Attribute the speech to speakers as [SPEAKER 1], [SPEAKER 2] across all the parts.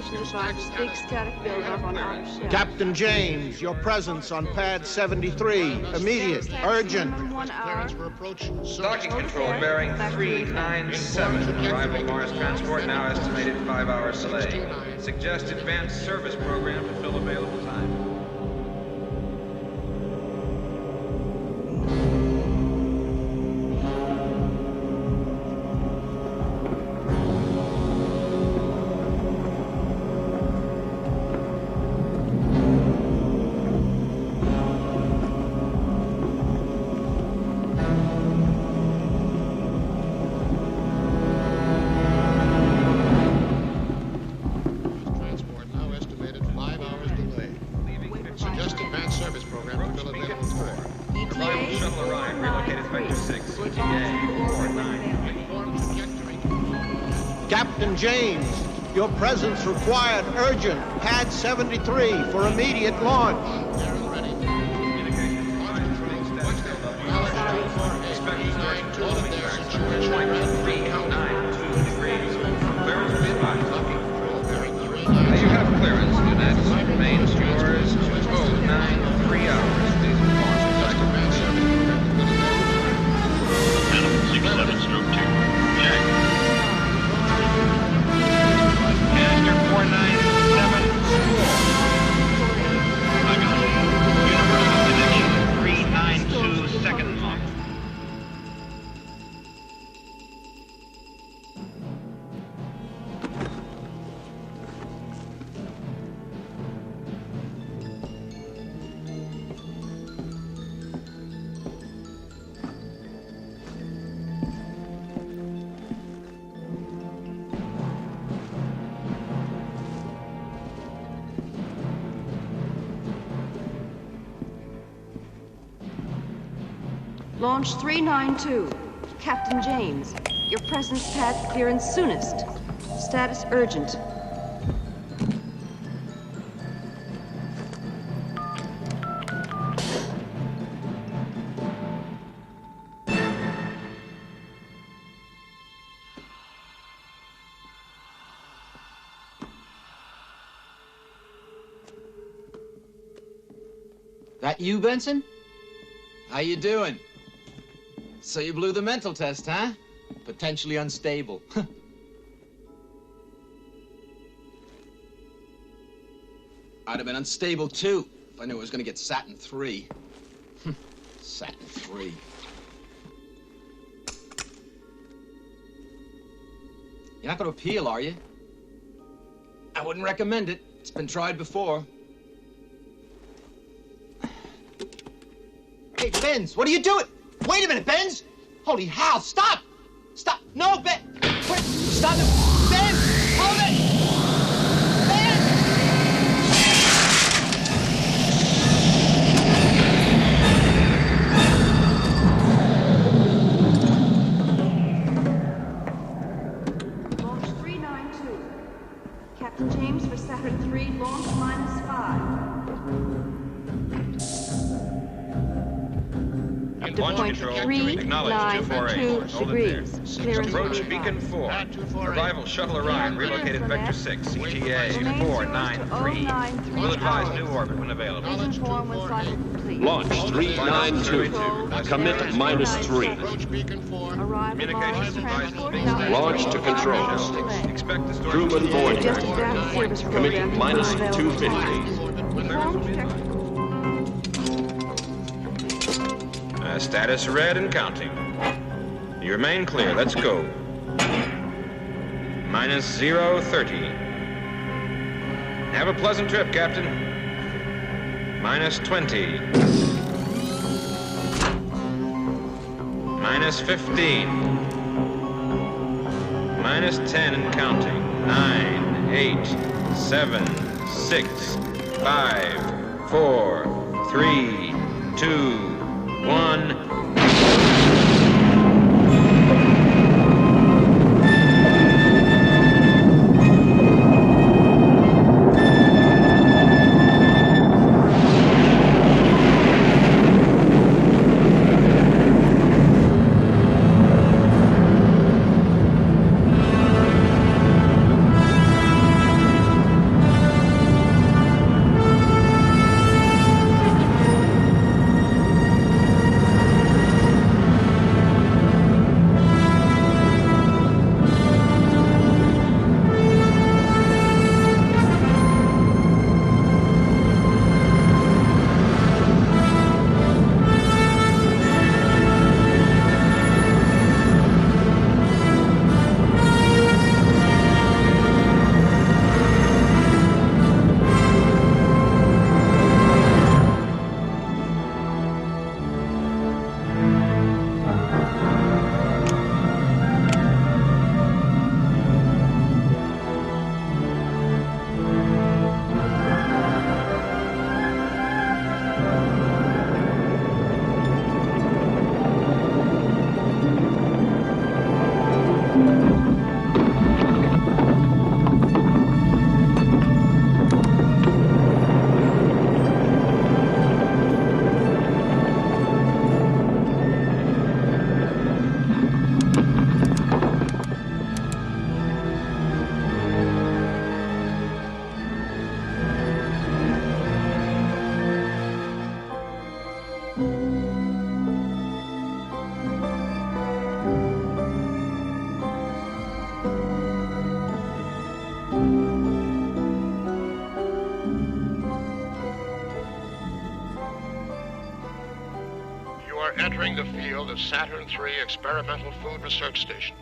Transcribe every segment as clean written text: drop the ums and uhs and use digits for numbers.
[SPEAKER 1] communication device, big static buildup on outer shell.
[SPEAKER 2] Captain James, your presence on pad 73. Immediate, urgent.
[SPEAKER 1] 1 hour.
[SPEAKER 3] Docking control bearing 397. Arrival Mars transport now estimated 5 hours delay. Suggest advanced service program to fill available time.
[SPEAKER 2] Captain James, your presence required urgent. Pad 73 for immediate launch.
[SPEAKER 3] You have clearance. Do not remain yours. 209 hours. Please inform
[SPEAKER 4] Animal 67 stroke 2. Check. Caster 4974. I got it. Universal connection 392 second month.
[SPEAKER 1] Launch 392. Captain James, your presence pad clearance soonest. Status urgent.
[SPEAKER 5] That you, Benson? How you doing? So you blew the mental test, huh? Potentially unstable. I'd have been unstable, too, if I knew I was going to get Saturn 3. Saturn 3. You're not going to appeal, are you? I wouldn't recommend it. It's been tried before. Hey, Benz, what are you doing? Wait a minute, Benz! Holy hell, stop! Stop! No, Ben! Wait, stop it! Ben! Hold it! Ben!
[SPEAKER 1] Launch 392. Captain James for Saturn 3, launch -5.
[SPEAKER 3] Launch control, acknowledge 248. Hold it there. Approach Beacon 4. Arrival Shuttle Orion, relocated Vector 6, ETA 493. We'll advise new orbit when available.
[SPEAKER 6] Launch 392. Commit -3.
[SPEAKER 3] Communications advised
[SPEAKER 6] Launch to controls.
[SPEAKER 3] Expect the storm.
[SPEAKER 6] Crewman boarding. Commit -250.
[SPEAKER 3] Status red and counting. You remain clear. Let's go. -030. Have a pleasant trip, Captain. -20. -15. -10 and counting. 9, 8, 7, 6, 5, 4, 3, 2, 1.
[SPEAKER 7] entering the field of Saturn III Experimental Food Research Station.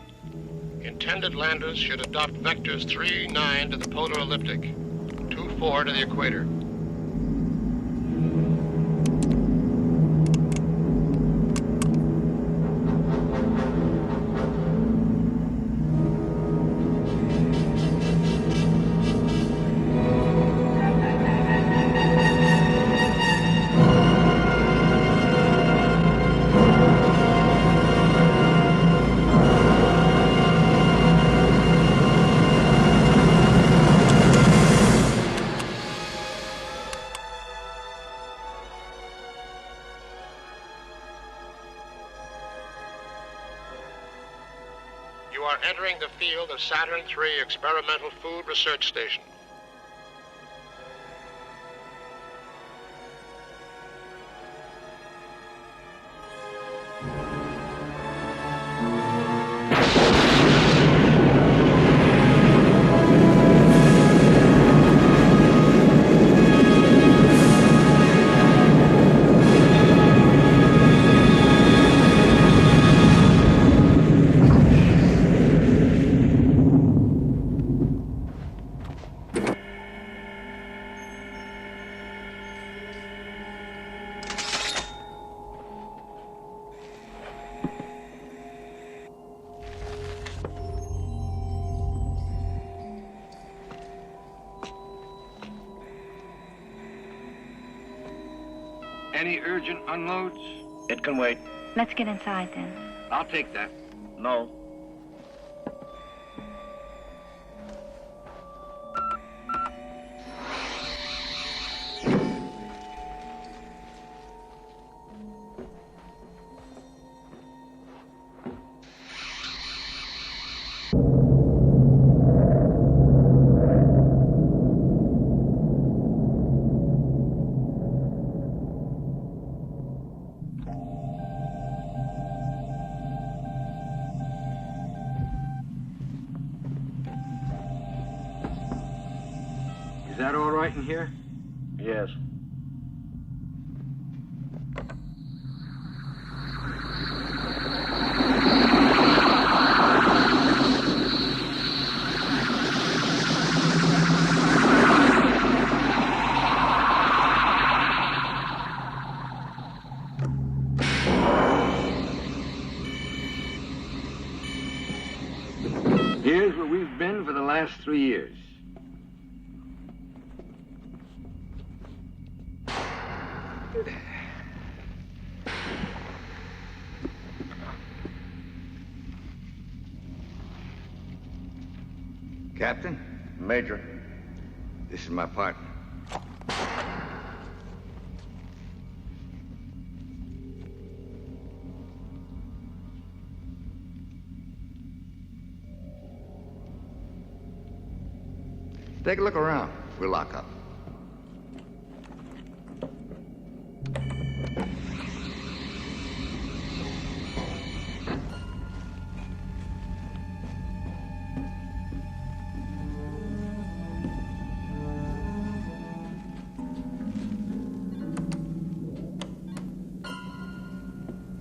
[SPEAKER 7] Intended landers should adopt vectors 3-9 to the polar elliptic, 2-4 to the equator. You are entering the field of Saturn III Experimental Food Research Station.
[SPEAKER 8] Any urgent unloads?
[SPEAKER 9] It can wait.
[SPEAKER 10] Let's get inside then.
[SPEAKER 8] I'll take that.
[SPEAKER 9] No.
[SPEAKER 8] Is that all right in here?
[SPEAKER 9] Yes.
[SPEAKER 8] Here's where we've been for the last 3 years.
[SPEAKER 11] Captain?
[SPEAKER 9] Major.
[SPEAKER 11] This is my partner. Take a look around. We'll lock up.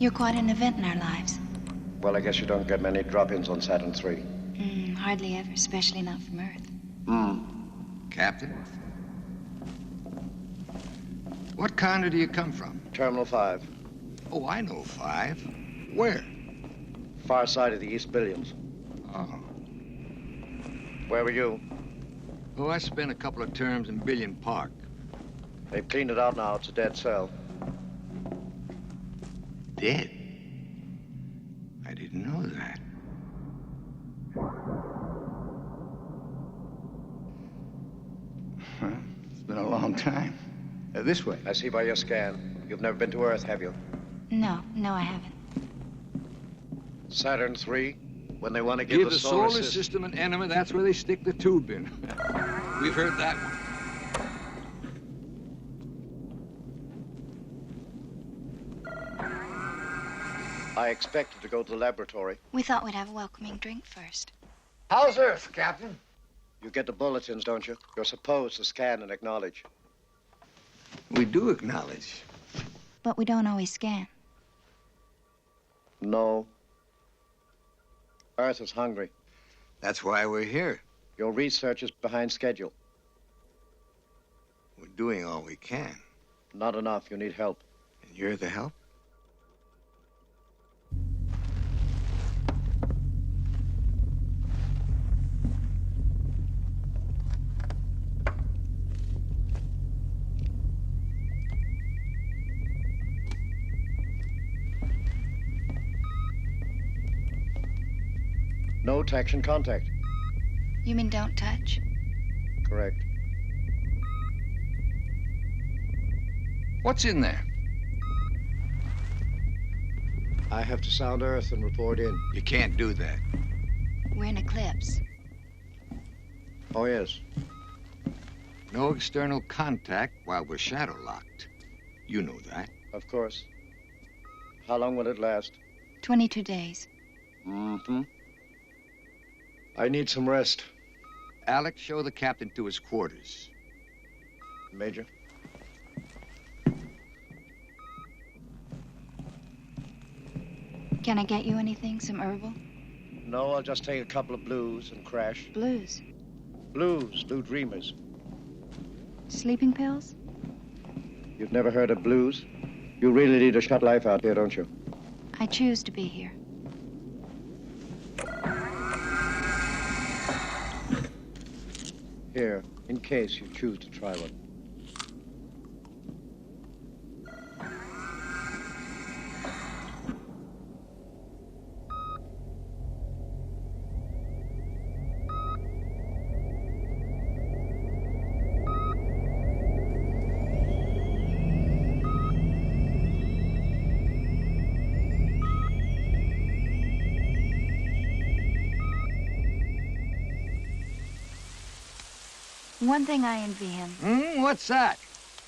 [SPEAKER 10] You're quite an event in our lives.
[SPEAKER 9] Well, I guess you don't get many drop-ins on Saturn III.
[SPEAKER 10] Hardly ever, especially not from Earth.
[SPEAKER 11] Captain? What counter do you come from?
[SPEAKER 9] Terminal 5.
[SPEAKER 11] Oh, I know 5. Where?
[SPEAKER 9] Far side of the East Billions.
[SPEAKER 11] Oh.
[SPEAKER 9] Where were you?
[SPEAKER 11] Oh, I spent a couple of terms in Billion Park.
[SPEAKER 9] They've cleaned it out now. It's a dead cell.
[SPEAKER 11] Dead? I didn't know that. Huh? It's been a long time. This way.
[SPEAKER 9] I see by your scan. You've never been to Earth, have you?
[SPEAKER 10] No, I haven't.
[SPEAKER 9] Saturn III, when they want to
[SPEAKER 8] Give
[SPEAKER 9] give
[SPEAKER 8] the solar system an enema, that's where they stick the tube in. We've heard that one.
[SPEAKER 9] I expected to go to the laboratory.
[SPEAKER 10] We thought we'd have a welcoming drink first.
[SPEAKER 11] How's Earth, Captain?
[SPEAKER 9] You get the bulletins, don't you? You're supposed to scan and acknowledge.
[SPEAKER 11] We do acknowledge.
[SPEAKER 10] But we don't always scan.
[SPEAKER 9] No. Earth is hungry.
[SPEAKER 11] That's why we're here.
[SPEAKER 9] Your research is behind schedule.
[SPEAKER 11] We're doing all we can.
[SPEAKER 9] Not enough. You need help.
[SPEAKER 11] And you're the help?
[SPEAKER 9] No traction contact.
[SPEAKER 10] You mean don't touch?
[SPEAKER 9] Correct.
[SPEAKER 11] What's in there?
[SPEAKER 9] I have to sound Earth and report in.
[SPEAKER 11] You can't do that.
[SPEAKER 10] We're in eclipse.
[SPEAKER 9] Oh, yes.
[SPEAKER 11] No external contact while we're shadow locked. You know that.
[SPEAKER 9] Of course. How long will it last?
[SPEAKER 10] 22 days.
[SPEAKER 9] Mm-hmm. I need some rest.
[SPEAKER 11] Alex, show the captain to his quarters.
[SPEAKER 9] Major.
[SPEAKER 10] Can I get you anything? Some herbal?
[SPEAKER 9] No, I'll just take a couple of blues and crash.
[SPEAKER 10] Blues?
[SPEAKER 9] Blues, blue dreamers.
[SPEAKER 10] Sleeping pills?
[SPEAKER 9] You've never heard of blues? You really need to shut life out here, don't you?
[SPEAKER 10] I choose to be here.
[SPEAKER 9] Here, in case you choose to try one.
[SPEAKER 10] One thing I envy him.
[SPEAKER 11] What's that?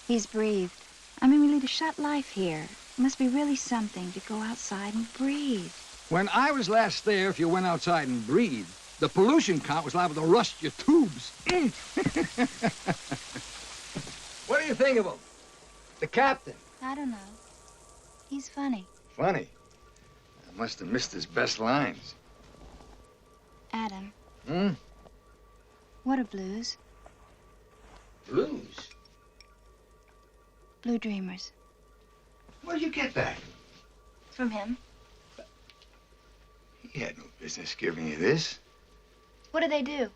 [SPEAKER 10] He's breathed. I mean, really, to shut life here. It must be really something to go outside and breathe.
[SPEAKER 8] When I was last there, if you went outside and breathed, the pollution count was liable to rust your tubes. What do you think of him? The captain?
[SPEAKER 10] I don't know. He's funny.
[SPEAKER 11] Funny. I must have missed his best lines.
[SPEAKER 10] Adam.
[SPEAKER 11] Hmm?
[SPEAKER 10] What are blues?
[SPEAKER 11] Blues?
[SPEAKER 10] Blue dreamers.
[SPEAKER 11] Where'd you get that?
[SPEAKER 10] From him.
[SPEAKER 11] He had no business giving you this.
[SPEAKER 10] What do they do?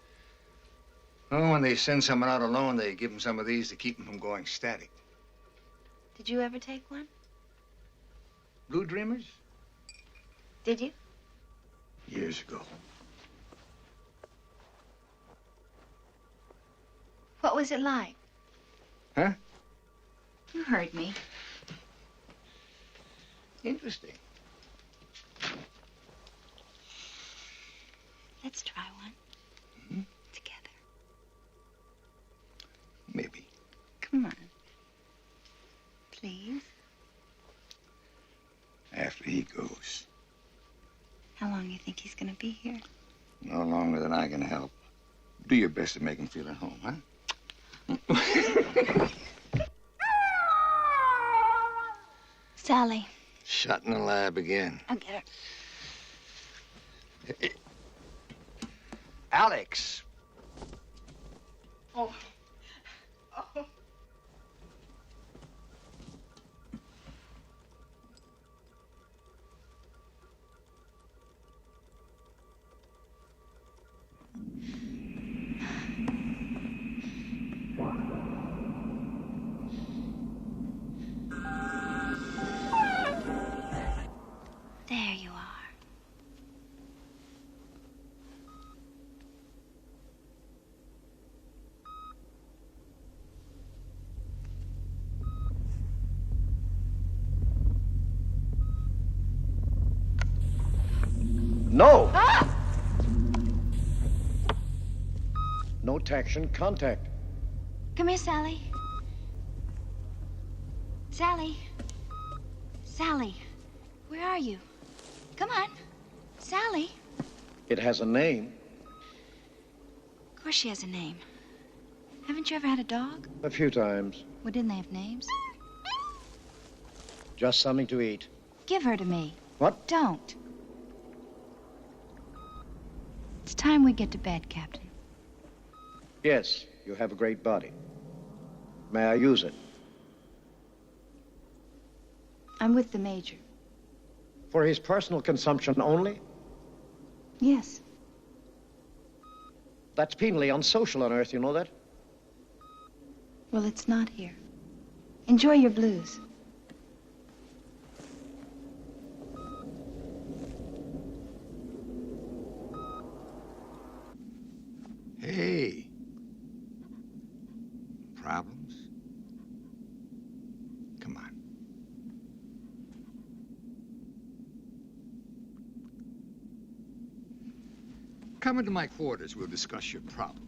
[SPEAKER 11] Oh, when they send someone out alone, they give him some of these to keep him from going static.
[SPEAKER 10] Did you ever take one?
[SPEAKER 11] Blue dreamers?
[SPEAKER 10] Did you?
[SPEAKER 11] Years ago.
[SPEAKER 10] What was it like?
[SPEAKER 11] Huh?
[SPEAKER 10] You heard me.
[SPEAKER 11] Interesting.
[SPEAKER 10] Let's try one.
[SPEAKER 11] Mm-hmm.
[SPEAKER 10] Together.
[SPEAKER 11] Maybe.
[SPEAKER 10] Come on. Please.
[SPEAKER 11] After he goes.
[SPEAKER 10] How long do you think he's gonna be here?
[SPEAKER 11] No longer than I can help. Do your best to make him feel at home, huh?
[SPEAKER 10] Sally.
[SPEAKER 11] Shut in the lab again.
[SPEAKER 10] I'll get her.
[SPEAKER 11] Alex.
[SPEAKER 10] Oh. Oh. There you are.
[SPEAKER 9] No!
[SPEAKER 10] Ah!
[SPEAKER 9] No traction contact.
[SPEAKER 10] Come here, Sally. Sally. Sally. Where are you? Come on. Sally.
[SPEAKER 9] It has a name.
[SPEAKER 10] Of course she has a name. Haven't you ever had a dog?
[SPEAKER 9] A few times.
[SPEAKER 10] Well, didn't they have names?
[SPEAKER 9] Just something to eat.
[SPEAKER 10] Give her to me.
[SPEAKER 9] What?
[SPEAKER 10] Don't. It's time we get to bed, Captain.
[SPEAKER 9] Yes, you have a great body. May I use it?
[SPEAKER 10] I'm with the Major.
[SPEAKER 9] For his personal consumption only?
[SPEAKER 10] Yes.
[SPEAKER 9] That's penally unsocial on Earth, you know that?
[SPEAKER 10] Well, it's not here. Enjoy your blues.
[SPEAKER 11] Hey. Problems? Come on. Come into my quarters. We'll discuss your problem.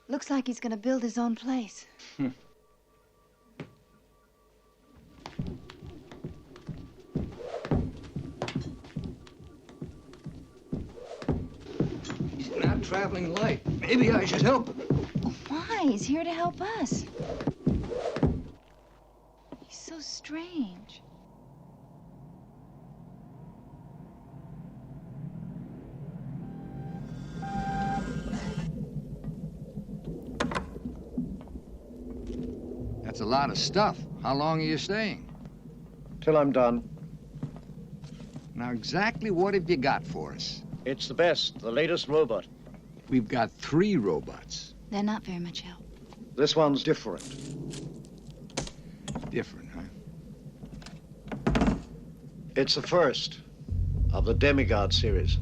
[SPEAKER 10] Looks like he's gonna build his own place.
[SPEAKER 8] He's not traveling light. Maybe I should help him.
[SPEAKER 10] Why? He's here to help us. He's so strange.
[SPEAKER 11] That's a lot of stuff. How long are you staying?
[SPEAKER 9] Till I'm done.
[SPEAKER 11] Now, exactly what have you got for us?
[SPEAKER 9] It's the best, the latest robot.
[SPEAKER 11] We've got 3 robots.
[SPEAKER 10] They're not very much help.
[SPEAKER 9] This one's different.
[SPEAKER 11] Different, huh?
[SPEAKER 9] It's the first of the Demigod series.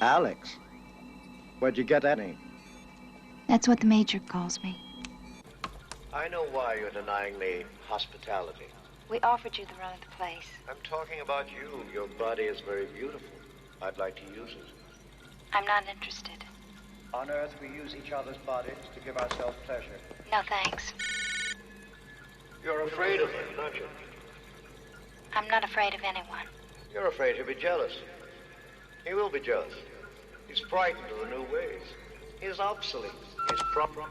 [SPEAKER 9] Alex? Where'd you get that name?
[SPEAKER 10] That's what the Major calls me.
[SPEAKER 9] I know why you're denying me hospitality.
[SPEAKER 10] We offered you the run of the place.
[SPEAKER 9] I'm talking about you. Your body is very beautiful. I'd like to use it.
[SPEAKER 10] I'm not interested.
[SPEAKER 9] On Earth, we use each other's bodies to give ourselves pleasure.
[SPEAKER 10] No, thanks.
[SPEAKER 9] You're afraid of him, aren't you?
[SPEAKER 10] I'm not afraid of anyone.
[SPEAKER 9] You're afraid he'll be jealous. He will be jealous. He's frightened of the new ways. He's obsolete. He's proper.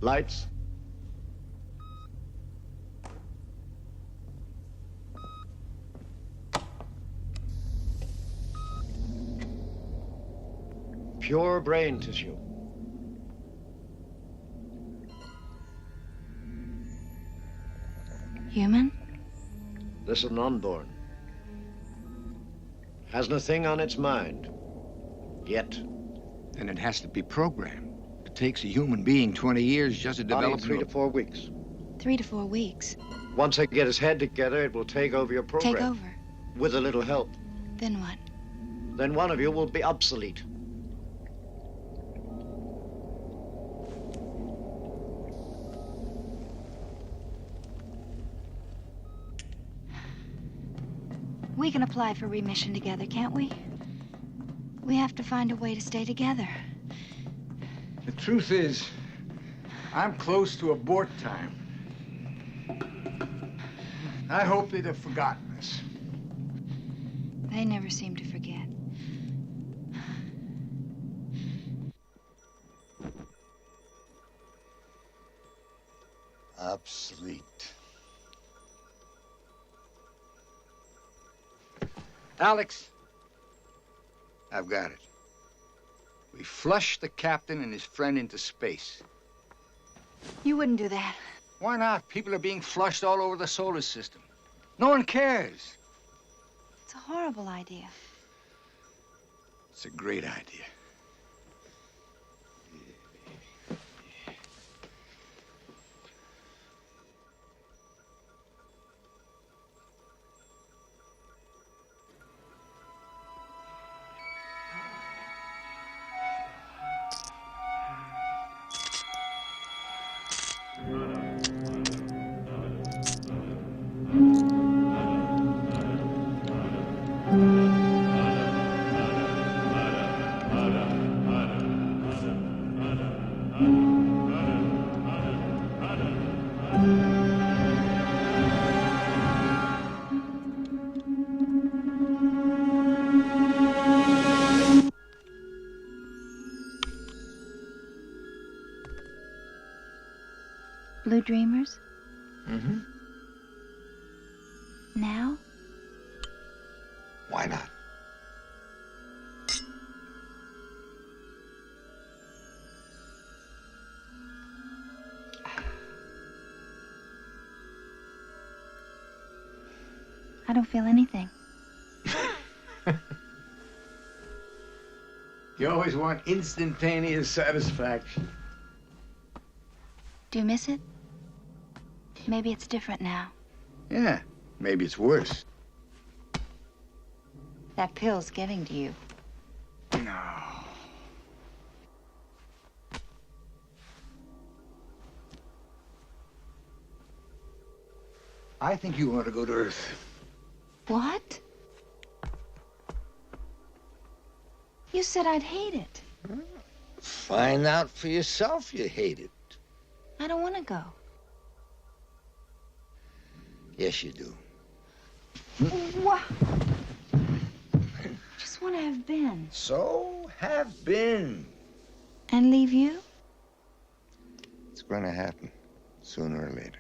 [SPEAKER 9] Lights. Pure brain tissue.
[SPEAKER 10] Human?
[SPEAKER 9] This is an unborn. Hasn't a thing on its mind. Yet.
[SPEAKER 11] And it has to be programmed. It takes a human being 20 years just to develop...
[SPEAKER 9] 3 to 4 weeks.
[SPEAKER 10] 3 to 4 weeks.
[SPEAKER 9] Once I get his head together, it will take over your program.
[SPEAKER 10] Take over?
[SPEAKER 9] With a little help.
[SPEAKER 10] Then what?
[SPEAKER 9] Then one of you will be obsolete.
[SPEAKER 10] We can apply for remission together, can't we? We have to find a way to stay together.
[SPEAKER 8] The truth is, I'm close to abort time. I hope they'd have forgotten us.
[SPEAKER 10] They never seem to forget.
[SPEAKER 11] Obsolete.
[SPEAKER 8] Alex,
[SPEAKER 11] I've got it. We flushed the captain and his friend into space.
[SPEAKER 10] You wouldn't do that.
[SPEAKER 8] Why not? People are being flushed all over the solar system. No one cares.
[SPEAKER 10] It's a horrible idea.
[SPEAKER 11] It's a great idea.
[SPEAKER 10] Blue Dreamers?
[SPEAKER 11] Mm-hmm.
[SPEAKER 10] Now?
[SPEAKER 11] Why not?
[SPEAKER 10] I don't feel anything.
[SPEAKER 8] You always want instantaneous satisfaction.
[SPEAKER 10] Do you miss it? Maybe it's different now.
[SPEAKER 11] Yeah, maybe it's worse.
[SPEAKER 10] That pill's getting to you.
[SPEAKER 8] No. I think you ought to go to Earth.
[SPEAKER 10] What? You said I'd hate it.
[SPEAKER 11] Find out for yourself you hate it.
[SPEAKER 10] I don't want to go.
[SPEAKER 11] Yes, you do.
[SPEAKER 10] What? Just want to have been.
[SPEAKER 11] So have been.
[SPEAKER 10] And leave you?
[SPEAKER 11] It's going to happen sooner or later.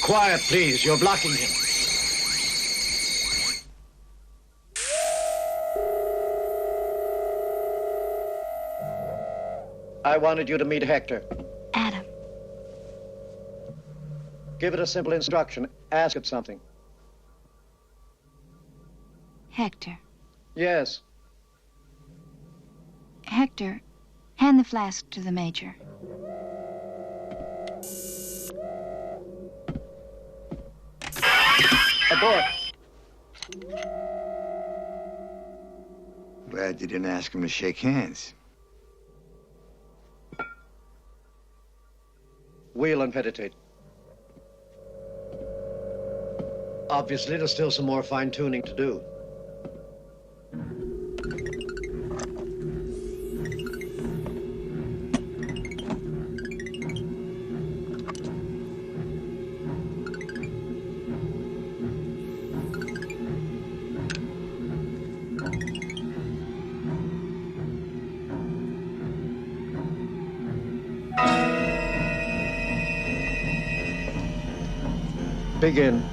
[SPEAKER 5] Quiet, please. You're blocking him.
[SPEAKER 9] I wanted you to meet Hector.
[SPEAKER 10] Adam.
[SPEAKER 9] Give it a simple instruction. Ask it something.
[SPEAKER 10] Hector.
[SPEAKER 9] Yes.
[SPEAKER 10] Hector, hand the flask to the Major.
[SPEAKER 9] Abort.
[SPEAKER 11] Glad you didn't ask him to shake hands.
[SPEAKER 9] Wheel and meditate. Obviously, there's still some more fine-tuning to do. Begin.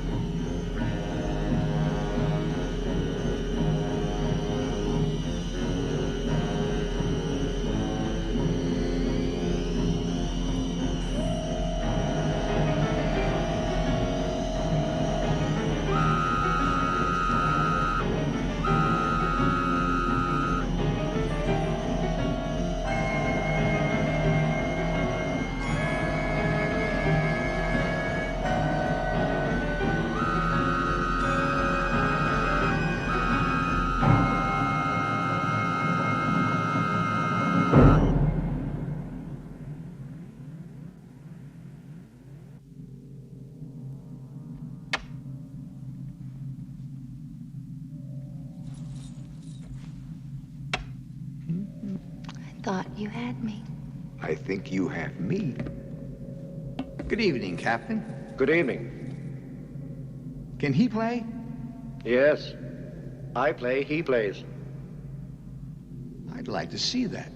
[SPEAKER 10] Thought you had me.
[SPEAKER 11] I think you have me. Good evening, Captain.
[SPEAKER 9] Good evening.
[SPEAKER 11] Can he play?
[SPEAKER 9] Yes. I play, he plays.
[SPEAKER 11] I'd like to see that.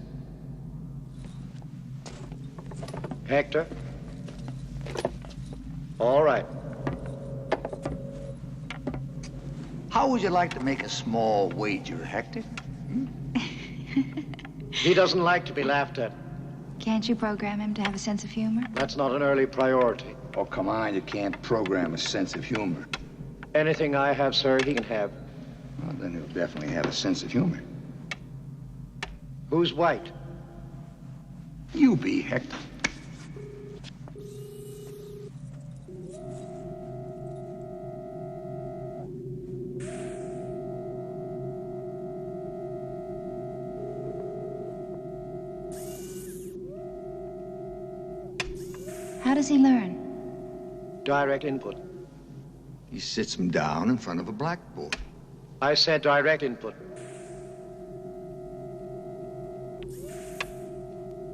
[SPEAKER 9] Hector? All right.
[SPEAKER 11] How would you like to make a small wager, Hector?
[SPEAKER 9] He doesn't like to be laughed at.
[SPEAKER 10] Can't you program him to have a sense of humor?
[SPEAKER 9] That's not an early priority.
[SPEAKER 11] Oh, come on, you can't program a sense of humor.
[SPEAKER 9] Anything I have, sir, he can have.
[SPEAKER 11] Well, then he'll definitely have a sense of humor.
[SPEAKER 9] Who's white?
[SPEAKER 11] You be, Hector.
[SPEAKER 10] How does he learn?
[SPEAKER 9] Direct input.
[SPEAKER 11] He sits him down in front of a blackboard.
[SPEAKER 9] I said direct input.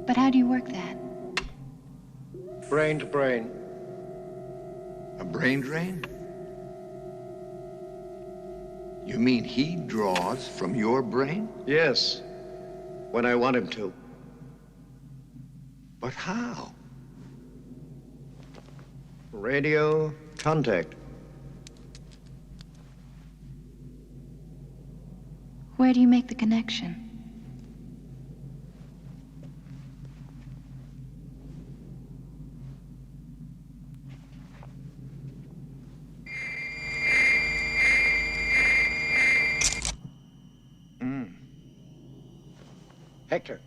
[SPEAKER 10] But how do you work that?
[SPEAKER 9] Brain to brain.
[SPEAKER 11] A brain drain? You mean he draws from your brain?
[SPEAKER 9] Yes, when I want him to.
[SPEAKER 11] But how?
[SPEAKER 9] Radio contact.
[SPEAKER 10] Where do you make the connection?
[SPEAKER 9] Hector.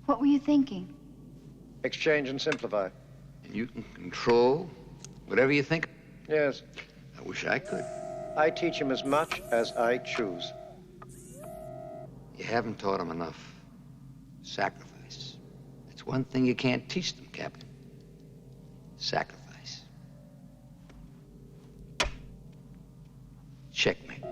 [SPEAKER 10] What were you thinking?
[SPEAKER 9] Exchange and simplify.
[SPEAKER 11] And you can control whatever you think?
[SPEAKER 9] Yes.
[SPEAKER 11] I wish I could.
[SPEAKER 9] I teach him as much as I choose.
[SPEAKER 11] You haven't taught him enough. Sacrifice. It's one thing you can't teach them, Captain. Sacrifice. checkmate.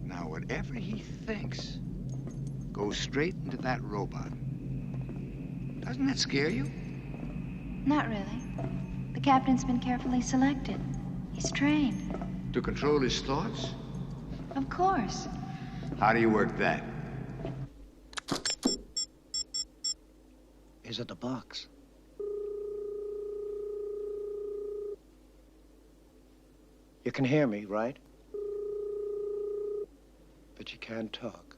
[SPEAKER 11] Now, whatever he thinks goes straight into that robot. Doesn't that scare you?
[SPEAKER 10] Not really. The captain's been carefully selected. He's trained.
[SPEAKER 11] To control his thoughts?
[SPEAKER 10] Of course.
[SPEAKER 11] How do you work that?
[SPEAKER 2] Is it the box? You can hear me, right? But you can't talk.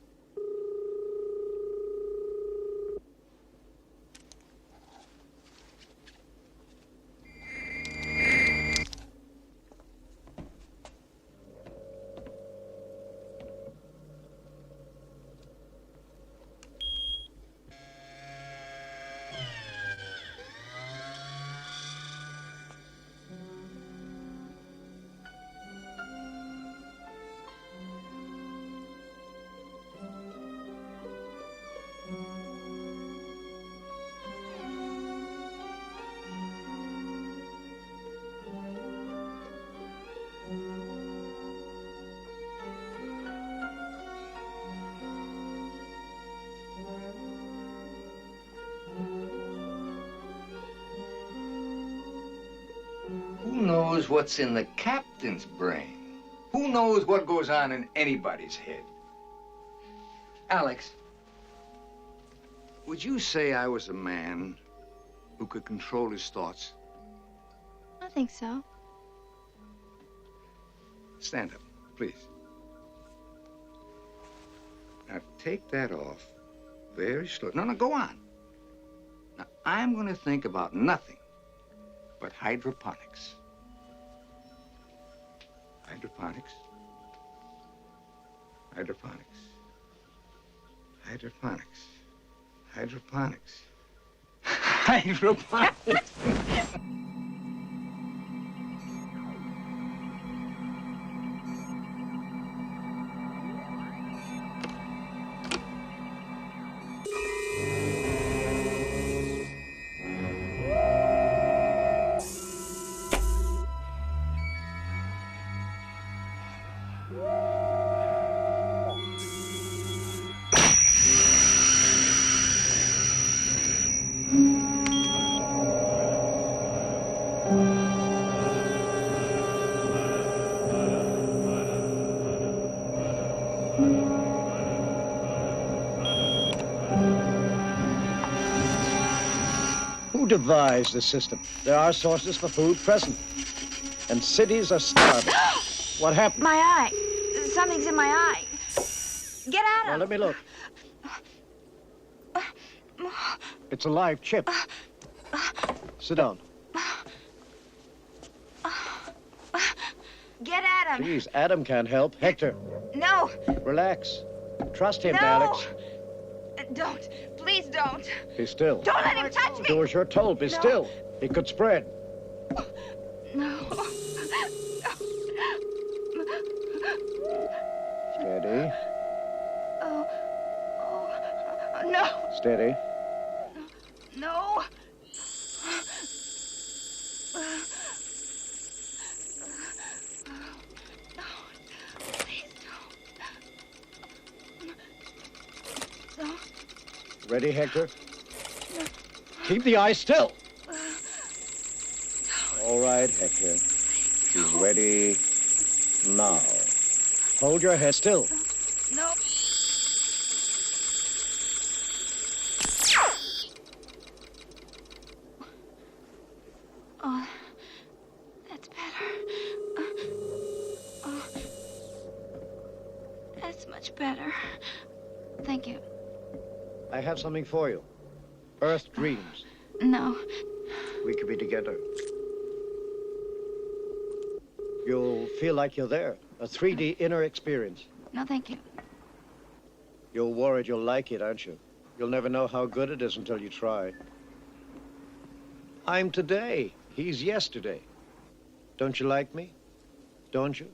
[SPEAKER 11] Who knows what's in the captain's brain? Who knows what goes on in anybody's head? Alex, would you say I was a man who could control his thoughts?
[SPEAKER 10] I think so.
[SPEAKER 11] Stand up, please. Now, take that off very slow. No, go on. Now, I'm going to think about nothing but hydroponics. Hydroponics. Hydroponics. Hydroponics. Hydroponics. Hydroponics.
[SPEAKER 2] Who devised the system? There are sources for food present, and cities are starving. What happened?
[SPEAKER 10] My eye. Something's in my eye. Get out of it.
[SPEAKER 2] Now, let me look. It's a live chip. Sit down.
[SPEAKER 10] Get at him.
[SPEAKER 2] Please, Adam can't help. Hector.
[SPEAKER 10] No.
[SPEAKER 2] Relax. Trust him,
[SPEAKER 10] No.
[SPEAKER 2] Alex.
[SPEAKER 10] Don't. Please don't.
[SPEAKER 2] Be still.
[SPEAKER 10] Don't let him touch me.
[SPEAKER 2] Do as you're told. Be still. It could spread.
[SPEAKER 10] No.
[SPEAKER 2] Steady.
[SPEAKER 10] Oh. No.
[SPEAKER 2] Steady.
[SPEAKER 10] No.
[SPEAKER 2] Ready, Hector? Keep the eye still. All right, Hector. He's ready now. Hold your head still.
[SPEAKER 10] No. Oh, that's better. Oh, that's much better. Thank you.
[SPEAKER 2] I have something for you. Earth dreams.
[SPEAKER 10] No.
[SPEAKER 2] We could be together. You'll feel like you're there. A 3D inner experience.
[SPEAKER 10] No, thank you.
[SPEAKER 2] You're worried you'll like it, aren't you? You'll never know how good it is until you try. I'm today. He's yesterday. Don't you like me? Don't you?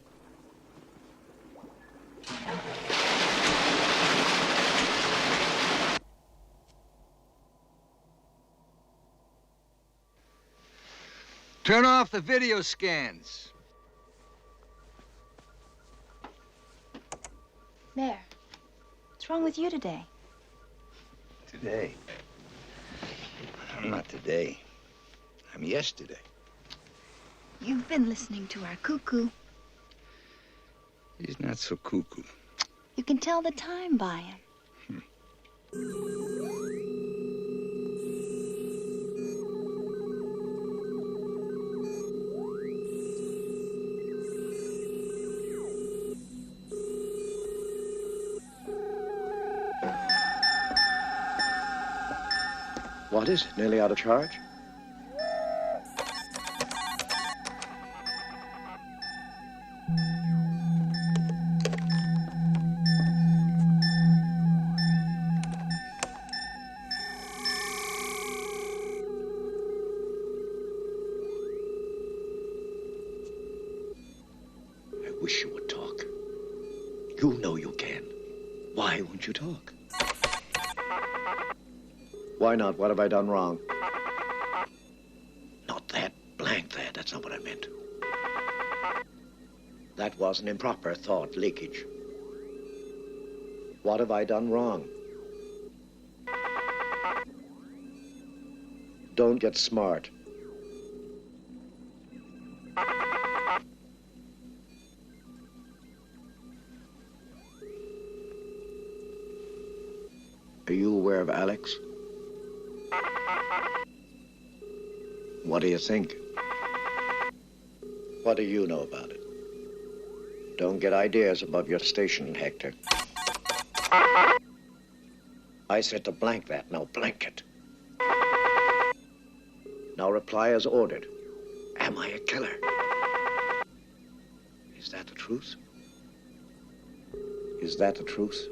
[SPEAKER 8] Turn off the video scans.
[SPEAKER 10] There. What's wrong with you today?
[SPEAKER 11] Today? I'm not today. I'm yesterday.
[SPEAKER 10] You've been listening to our cuckoo.
[SPEAKER 11] He's not so cuckoo.
[SPEAKER 10] You can tell the time by him.
[SPEAKER 2] What is it? Nearly out of charge? I wish you would talk. You know you can. Why won't you talk? Why not? What have I done wrong? Not that. Blank that. That's not what I meant. That was an improper thought leakage. What have I done wrong? Don't get smart. Are you aware of Alex? What do you think? What do you know about it? Don't get ideas above your station, Hector. I said to blank that. Now blank it. Now reply as ordered. Am I a killer? Is that the truth? Is that the truth?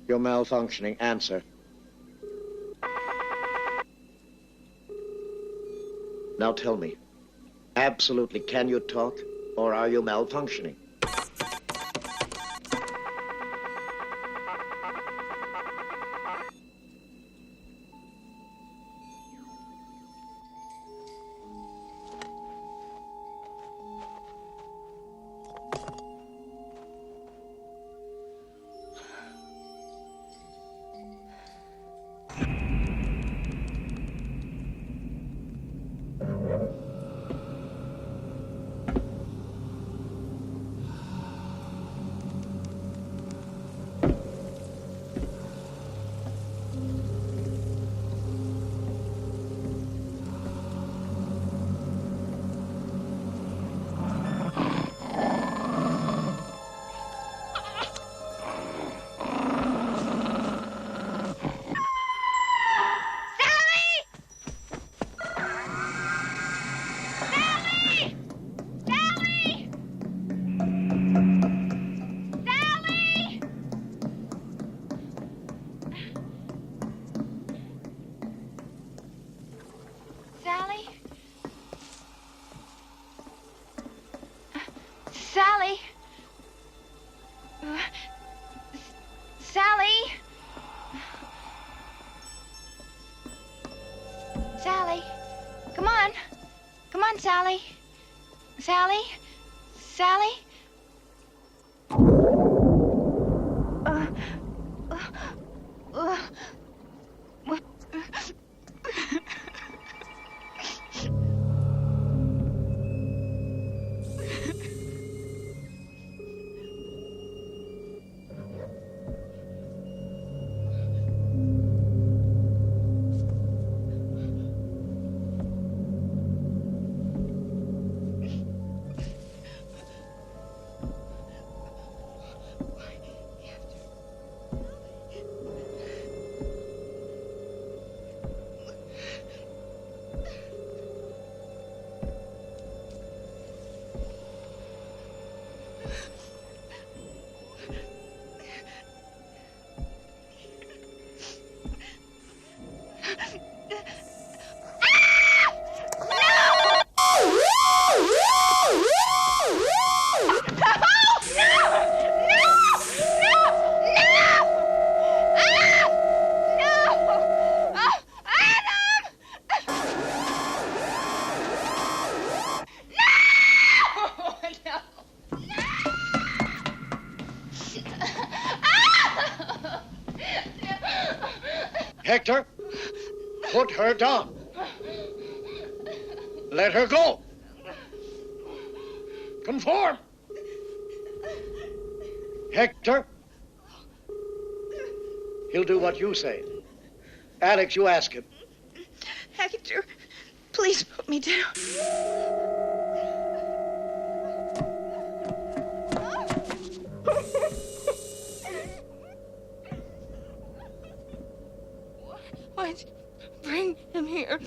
[SPEAKER 2] You're malfunctioning. Answer. Now tell me, absolutely, can you talk, or are you malfunctioning?
[SPEAKER 10] Sally? Sally? Sally?
[SPEAKER 2] Hector, put her down. Let her go. Conform. Hector. He'll do what you say. Alex, you ask him.
[SPEAKER 10] Hector, please put me down. Why'd you bring him here?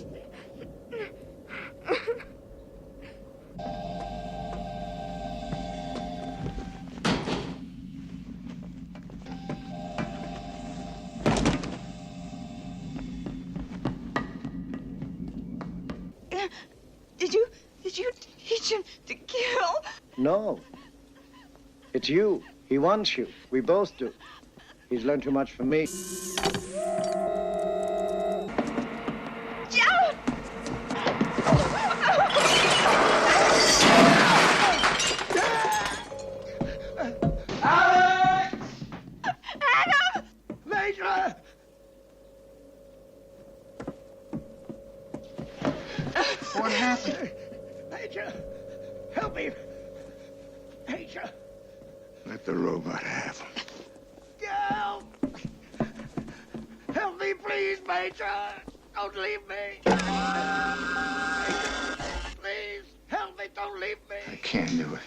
[SPEAKER 10] Did you teach him to kill?
[SPEAKER 2] No. It's you. He wants you. We both do. He's learned too much from me.
[SPEAKER 10] Joe!
[SPEAKER 2] Alex!
[SPEAKER 10] Adam!
[SPEAKER 2] Major!
[SPEAKER 11] What happened?
[SPEAKER 2] Major, help me. Major.
[SPEAKER 11] Let the robot have him.
[SPEAKER 2] Help! Help me, please, Major. Don't leave me. Major, please, help me. Don't leave me.
[SPEAKER 11] I can't do it.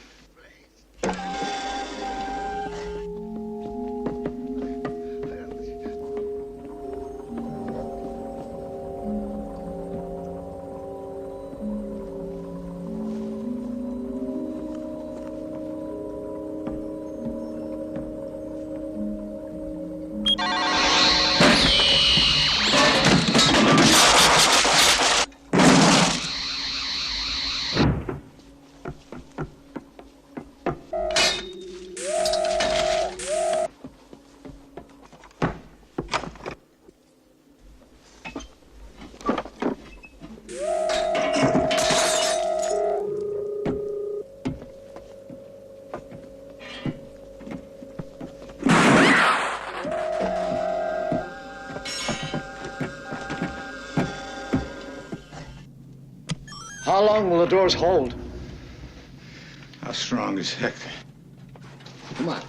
[SPEAKER 2] How long will the doors hold?
[SPEAKER 11] How strong is Hector?
[SPEAKER 2] Come on.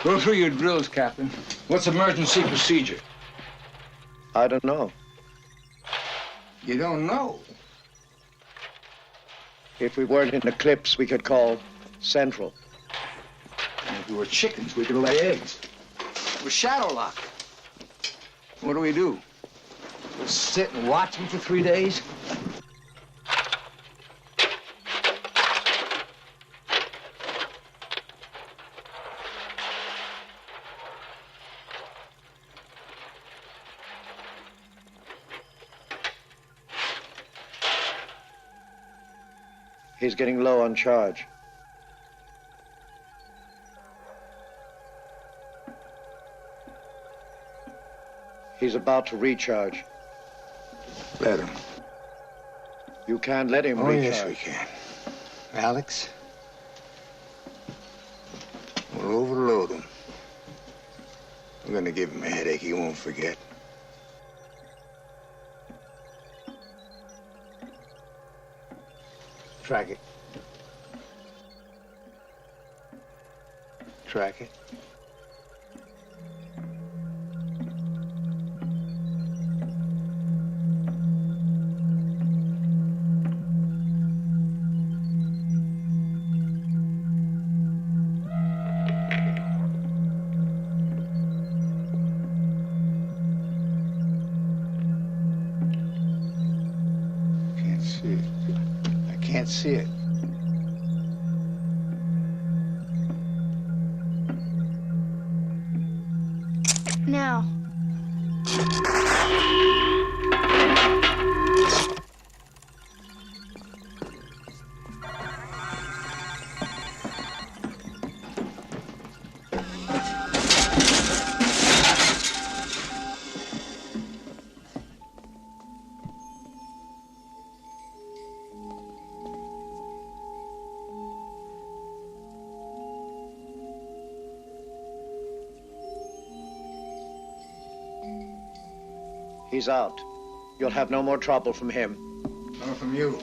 [SPEAKER 8] Go through your drills, Captain. What's emergency procedure?
[SPEAKER 2] I don't know.
[SPEAKER 11] You don't know?
[SPEAKER 2] If we weren't in Eclipse, we could call Central.
[SPEAKER 8] And if we were chickens, we could lay eggs.
[SPEAKER 11] We're shadow locked.
[SPEAKER 8] What do we do? Just sit and watch them for 3 days?
[SPEAKER 2] He's getting low on charge. He's about to recharge.
[SPEAKER 11] Let him.
[SPEAKER 2] You can't let him
[SPEAKER 11] Oh,
[SPEAKER 2] recharge.
[SPEAKER 11] yes, we can. Alex, we'll overload him. We're gonna give him a headache he won't forget. Track it. Track it. Can't see it. I can't see it.
[SPEAKER 10] Now.
[SPEAKER 9] He's out. You'll have no more trouble from him.
[SPEAKER 11] Nor from you.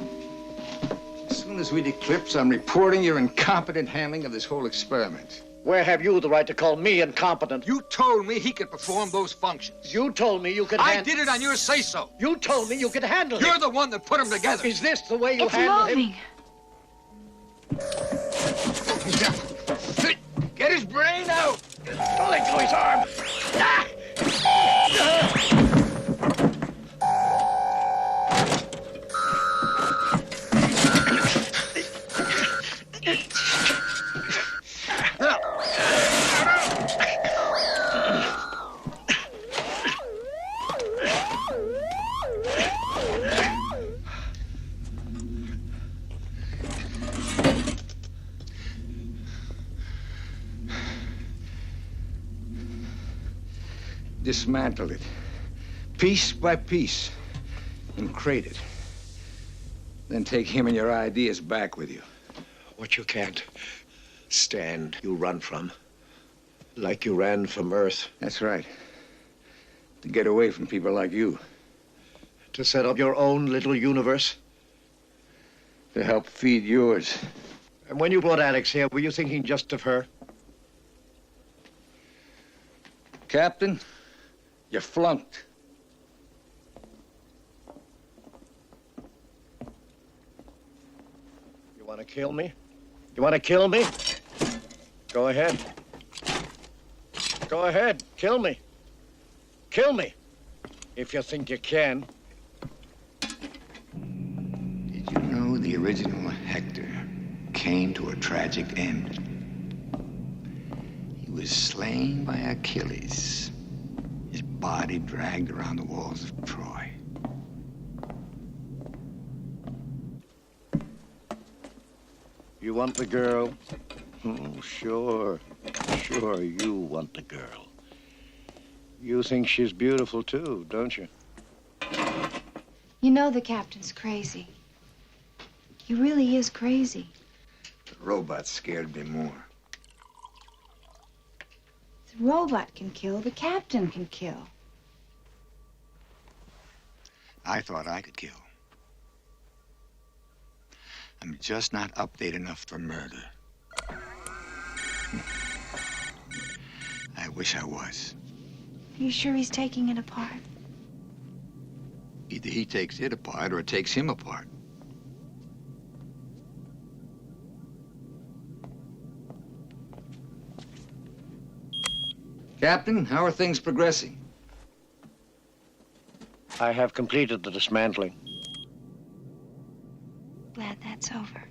[SPEAKER 11] As soon as we eclipse, I'm reporting your incompetent handling of this whole experiment.
[SPEAKER 9] Where have you the right to call me incompetent?
[SPEAKER 8] You told me he could perform those functions.
[SPEAKER 9] You told me you could
[SPEAKER 8] I did it on your say-so.
[SPEAKER 9] You told me you could handle it.
[SPEAKER 8] You're the one that put them together.
[SPEAKER 9] Is this the way you
[SPEAKER 10] It's
[SPEAKER 9] handle
[SPEAKER 10] moving.
[SPEAKER 8] him? Get his brain out.
[SPEAKER 9] Don't let go his arm. Ah!
[SPEAKER 11] Dismantle it, piece by piece, and crate it. Then take him and your ideas back with you.
[SPEAKER 9] What you can't stand, you run from. Like you ran from Earth.
[SPEAKER 11] That's right. To get away from people like you.
[SPEAKER 9] To set up your own little universe.
[SPEAKER 11] To help feed yours.
[SPEAKER 9] And when you brought Alex here, were you thinking just of her?
[SPEAKER 11] Captain, you flunked.
[SPEAKER 9] You want to kill me? You want to kill me? Go ahead. Go ahead. Kill me. Kill me. If you think you can.
[SPEAKER 11] Did you know the original Hector came to a tragic end? He was slain by Achilles. His body dragged around the walls of Troy.
[SPEAKER 9] You want the girl? Oh, sure. Sure, you want the girl. You think she's beautiful, too, don't you?
[SPEAKER 10] You know the captain's crazy. He really is crazy.
[SPEAKER 11] The robot scared me more.
[SPEAKER 10] The robot can kill, the captain can kill.
[SPEAKER 11] I thought I could kill. I'm just not up to date enough for murder. I wish I was.
[SPEAKER 10] Are you sure he's taking it apart?
[SPEAKER 11] Either he takes it apart or it takes him apart. Captain, how are things progressing?
[SPEAKER 9] I have completed the dismantling.
[SPEAKER 10] Glad that's over.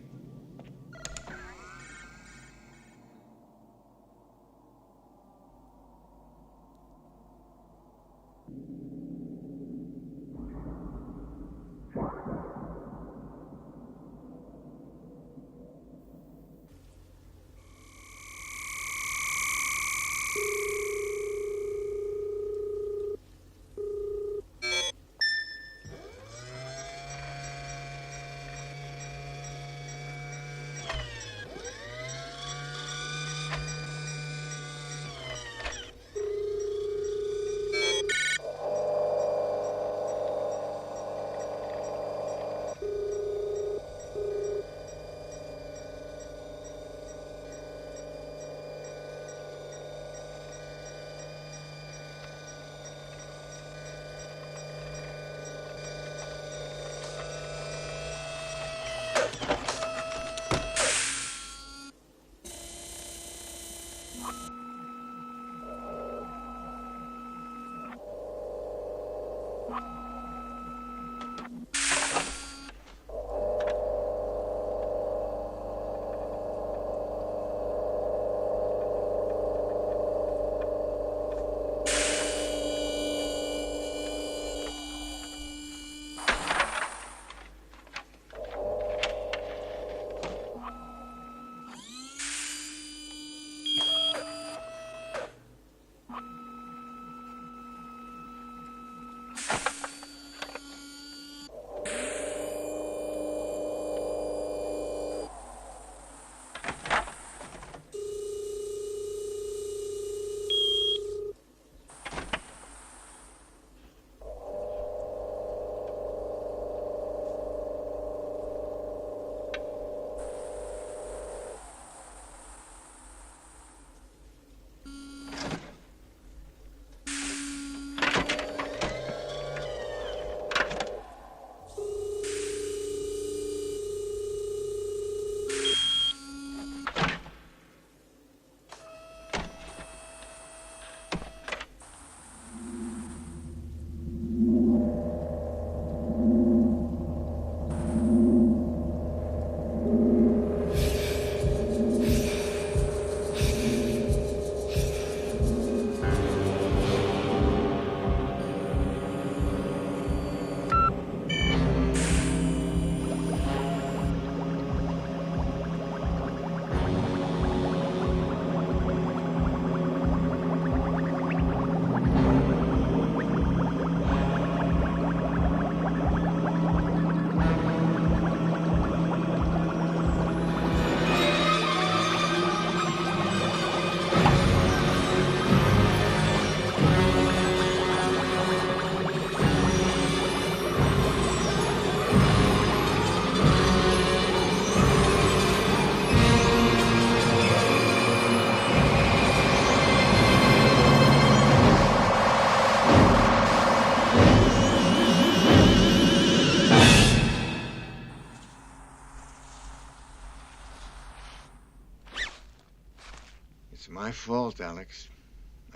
[SPEAKER 11] My fault, Alex.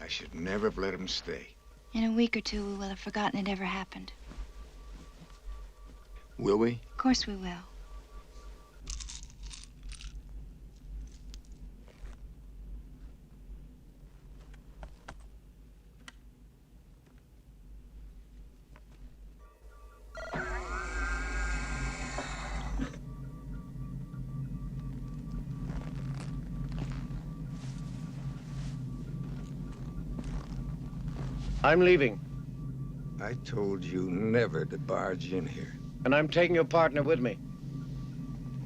[SPEAKER 11] I should never have let him stay.
[SPEAKER 10] In a week or two, we will have forgotten it ever happened.
[SPEAKER 11] Will we?
[SPEAKER 10] Of course we will.
[SPEAKER 9] I'm leaving.
[SPEAKER 11] I told you never to barge in here.
[SPEAKER 9] And I'm taking your partner with me.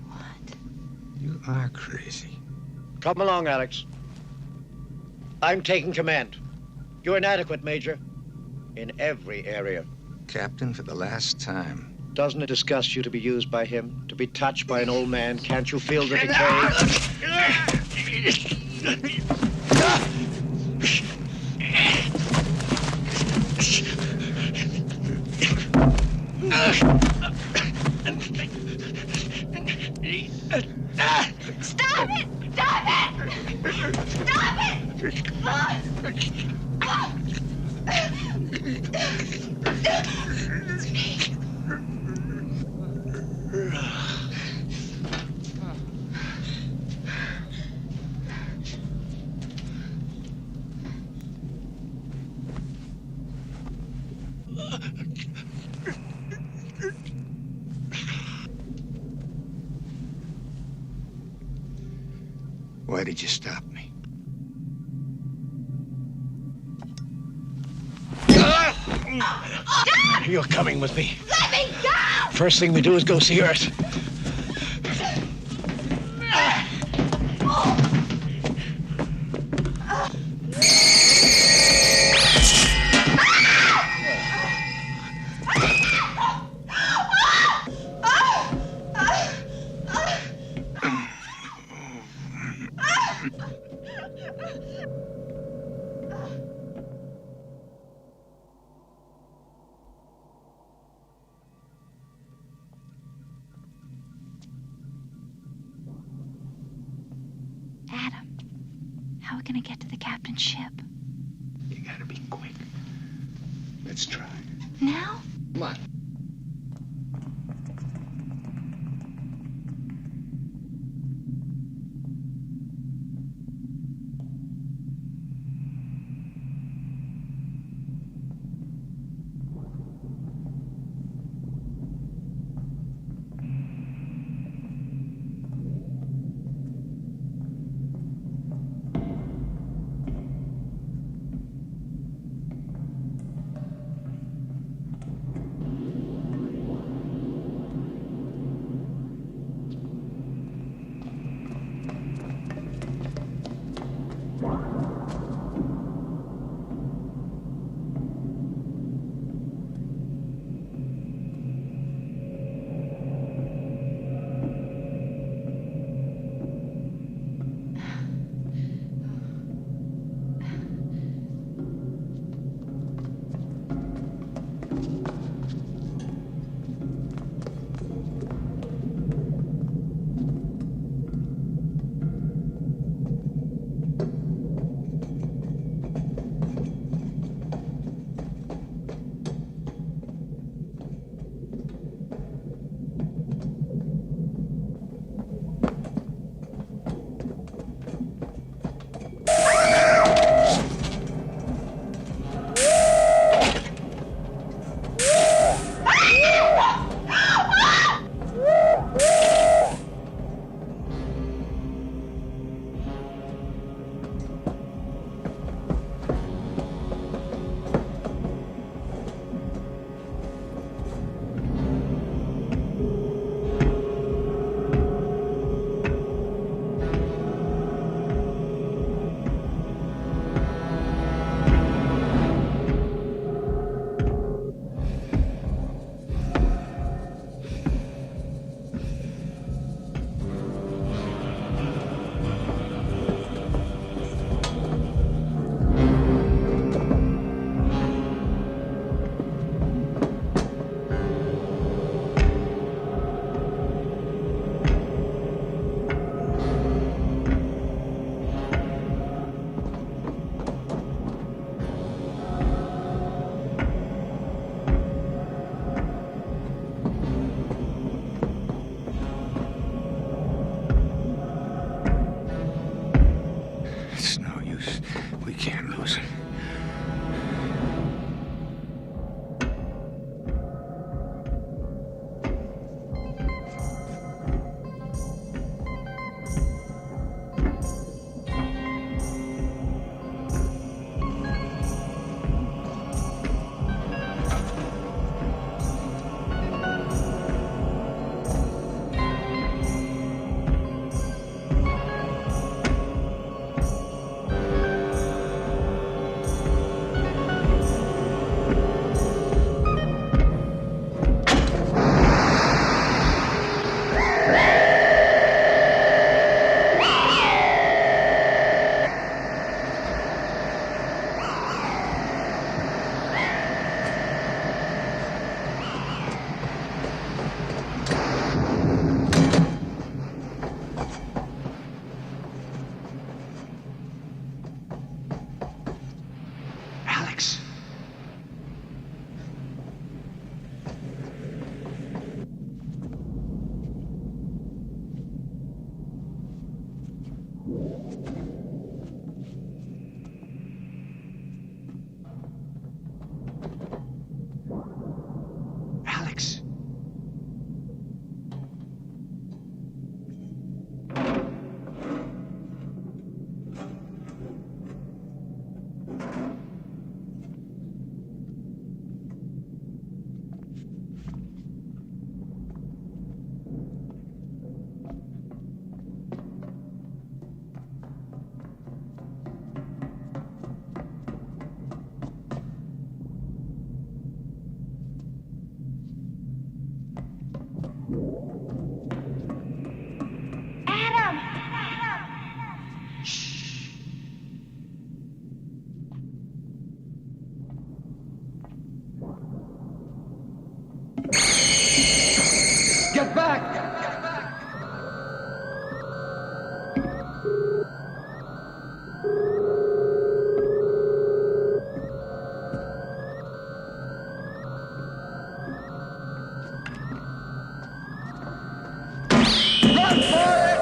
[SPEAKER 10] What?
[SPEAKER 11] You are crazy.
[SPEAKER 9] Come along, Alex. I'm taking command. You're inadequate, Major. In every area.
[SPEAKER 11] Captain, for the last time.
[SPEAKER 9] Doesn't it disgust you to be used by him? To be touched by an old man? Can't you feel the decay?
[SPEAKER 2] Stop it! Stop it! Stop
[SPEAKER 11] Why did you stop me?
[SPEAKER 9] You're coming with me.
[SPEAKER 2] Let me go!
[SPEAKER 9] First thing we do is go see Earth.
[SPEAKER 10] Adam, how are we gonna get to the captain's ship?
[SPEAKER 11] You gotta be quick. Let's try.
[SPEAKER 10] Now?
[SPEAKER 11] Come on.
[SPEAKER 8] Get back! Run for it!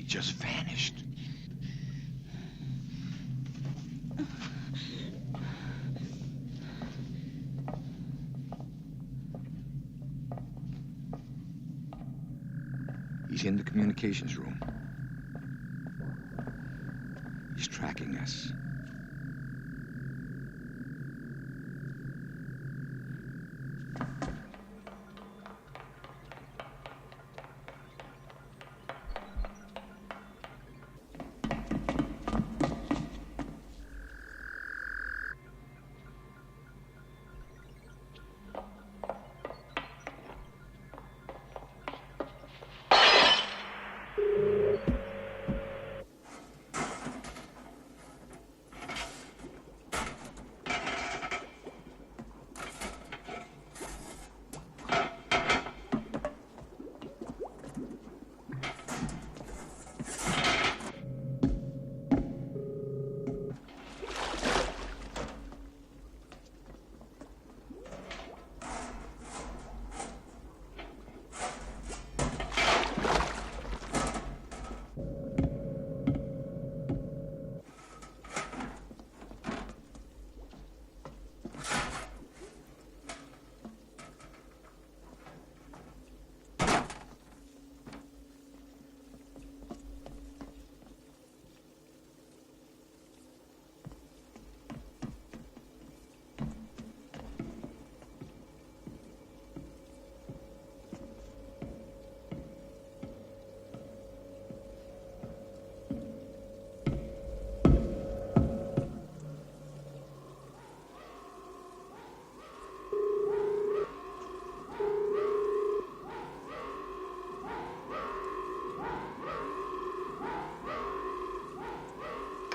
[SPEAKER 11] Just vanished. He's in the communications room. He's tracking us.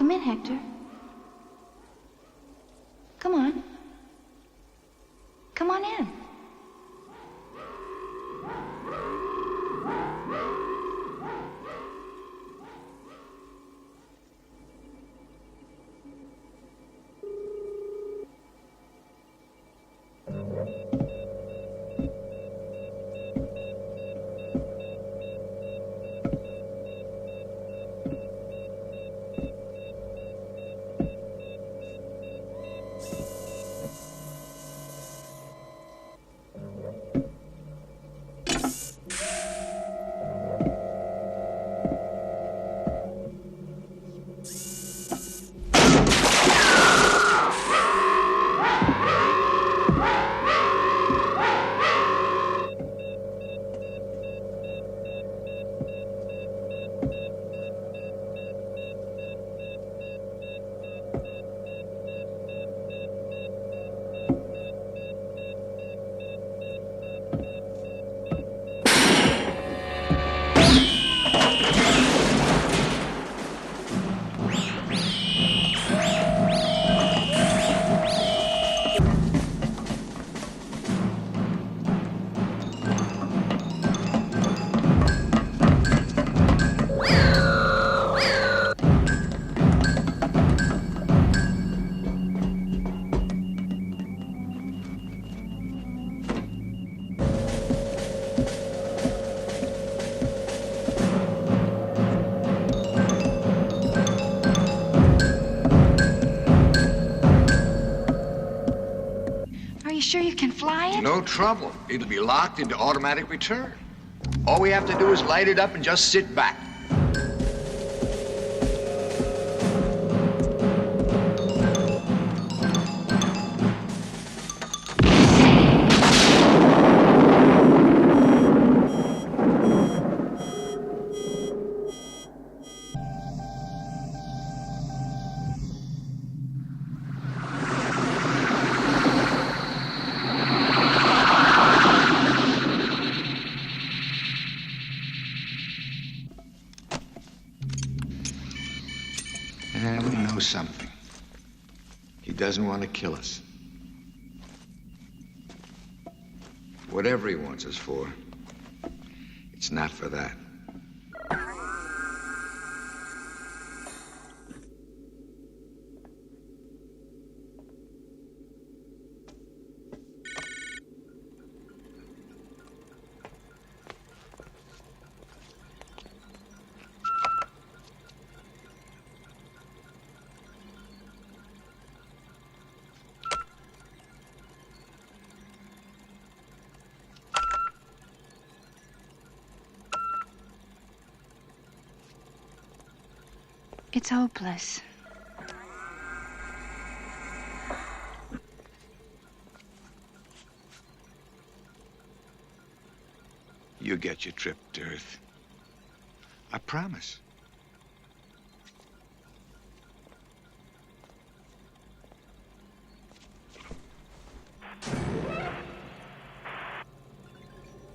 [SPEAKER 10] Come in, Hector. Come on. Come on in. sure you can fly it?
[SPEAKER 11] No trouble. It'll be locked into automatic return. All we have to do is light it up and just sit back. We know something. He doesn't want to kill us. Whatever he wants us for, it's not for that.
[SPEAKER 10] It's hopeless.
[SPEAKER 11] You get your trip to Earth. I promise.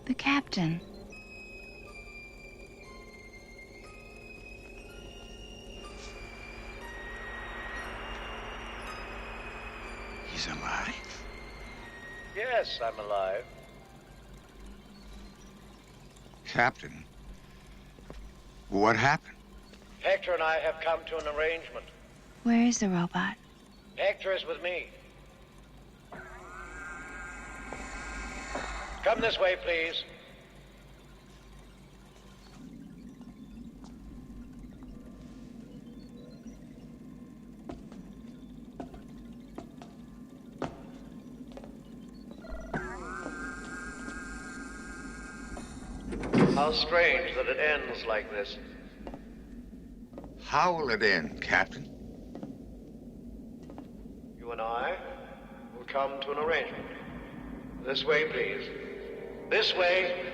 [SPEAKER 10] The captain.
[SPEAKER 11] He's alive?
[SPEAKER 12] Yes, I'm alive.
[SPEAKER 11] Captain, what happened?
[SPEAKER 12] Hector and I have come to an arrangement.
[SPEAKER 10] Where is the robot?
[SPEAKER 12] Hector is with me. Come this way, please. How strange that it ends like this.
[SPEAKER 11] How will it end, Captain?
[SPEAKER 12] You and I will come to an arrangement. This way, please. This way.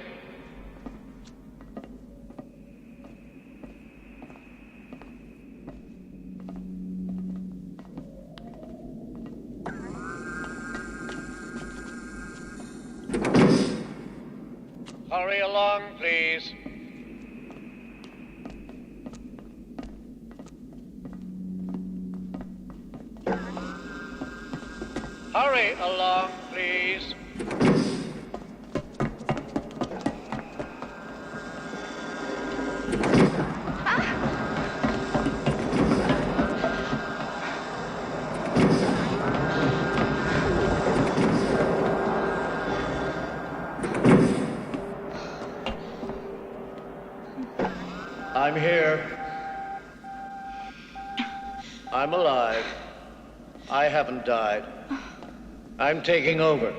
[SPEAKER 12] Hurry along, please. Hurry along, please. I'm here. I'm alive. I haven't died. I'm taking over.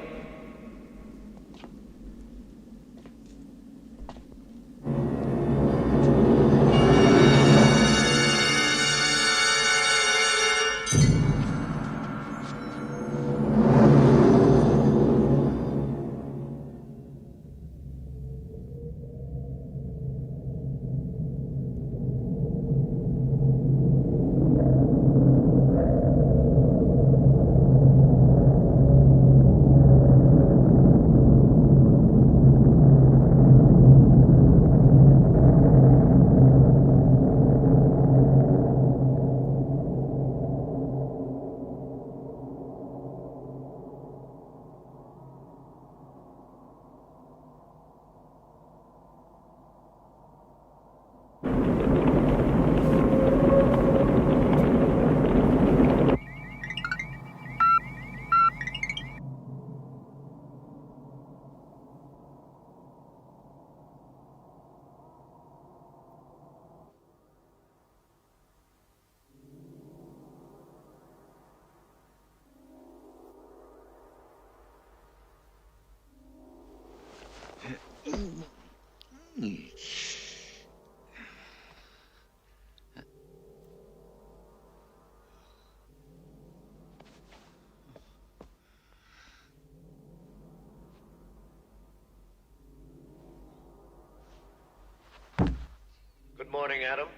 [SPEAKER 12] morning, Adam.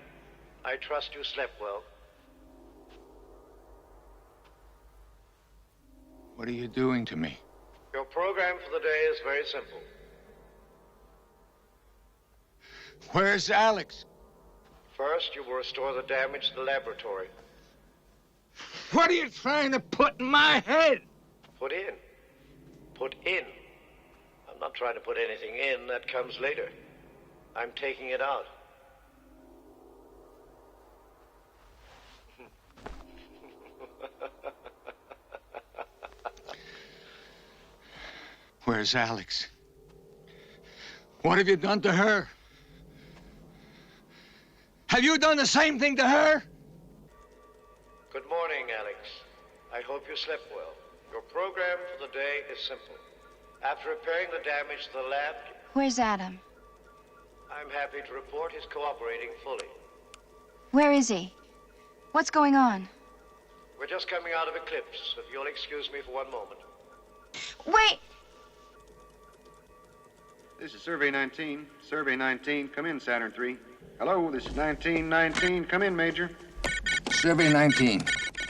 [SPEAKER 12] I trust you slept well.
[SPEAKER 11] What are you doing to me?
[SPEAKER 12] Your program for the day is very simple.
[SPEAKER 11] Where's Alex?
[SPEAKER 12] First, you will restore the damage to the laboratory.
[SPEAKER 11] What are you trying to put in my head?
[SPEAKER 12] Put in. Put in. I'm not trying to put anything in. That comes later. I'm taking it out.
[SPEAKER 11] Where's Alex? What have you done to her? Have you done the same thing to her?
[SPEAKER 12] Good morning, Alex. I hope you slept well. Your program for the day is simple. After repairing the damage to the lab...
[SPEAKER 10] Where's Adam?
[SPEAKER 12] I'm happy to report he's cooperating fully.
[SPEAKER 10] Where is he? What's going on?
[SPEAKER 12] We're just coming out of eclipse, if you'll excuse me for one moment.
[SPEAKER 10] Wait!
[SPEAKER 13] This is Survey 19. Survey 19, come in, Saturn 3. Hello, this is 1919. Come in, Major.
[SPEAKER 8] Survey 19.